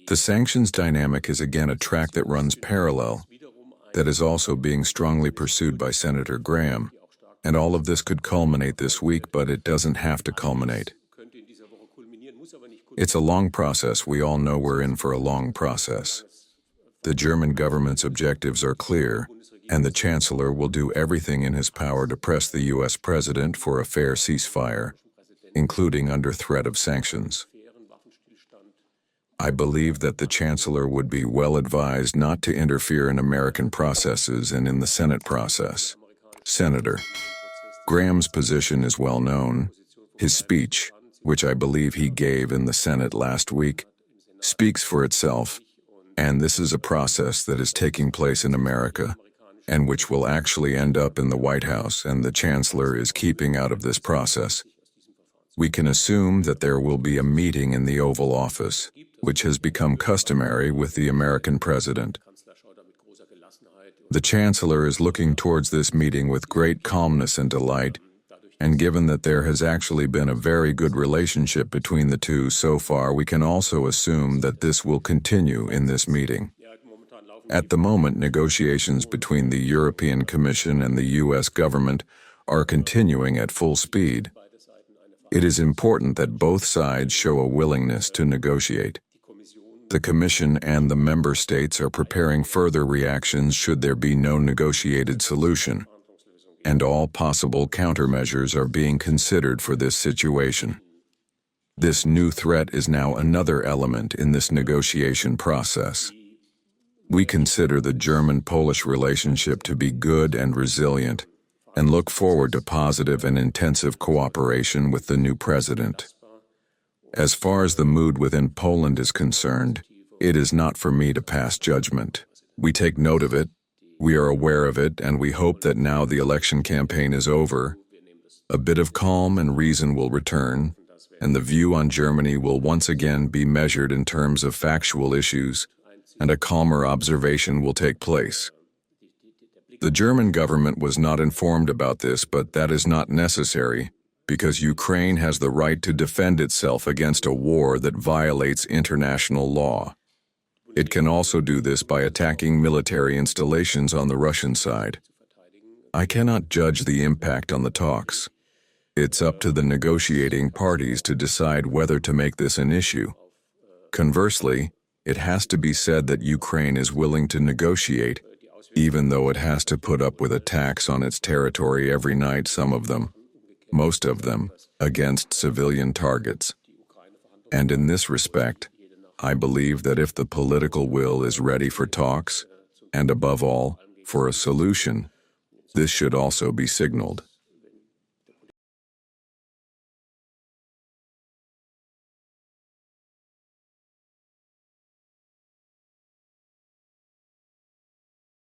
The sanctions dynamic is again a track that runs parallel, that is also being strongly pursued by Senator Graham, and all of this could culminate this week, but it doesn't have to culminate. It's a long process. We all know we're in for a long process. The German government's objectives are clear, and the Chancellor will do everything in his power to press the U.S. President for a fair ceasefire, including under threat of sanctions. I believe that the Chancellor would be well advised not to interfere in American processes and in the Senate process. Senator Graham's position is well known. His speech, which I believe he gave in the Senate last week, speaks for itself, and this is a process that is taking place in America, and which will actually end up in the White House, and the Chancellor is keeping out of this process. We can assume that there will be a meeting in the Oval Office, which has become customary with the American president. The Chancellor is looking towards this meeting with great calmness and delight, and given that there has actually been a very good relationship between the two so far, we can also assume that this will continue in this meeting. At the moment, negotiations between the European Commission and the U.S. government are continuing at full speed. It is important that both sides show a willingness to negotiate. The Commission and the member states are preparing further reactions should there be no negotiated solution, and all possible countermeasures are being considered for this situation. This new threat is now another element in this negotiation process. We consider the German-Polish relationship to be good and resilient, and look forward to positive and intensive cooperation with the new president. As far as the mood within Poland is concerned, it is not for me to pass judgment. We take note of it, we are aware of it, and we hope that now the election campaign is over, a bit of calm and reason will return, and the view on Germany will once again be measured in terms of factual issues, and a calmer observation will take place. The German government was not informed about this, but that is not necessary, because Ukraine has the right to defend itself against a war that violates international law. It can also do this by attacking military installations on the Russian side. I cannot judge the impact on the talks. It's up to the negotiating parties to decide whether to make this an issue. Conversely, it has to be said that Ukraine is willing to negotiate, even though it has to put up with attacks on its territory every night, some of them, most of them, against civilian targets. And in this respect, I believe that if the political will is ready for talks, and above all, for a solution, this should also be signaled.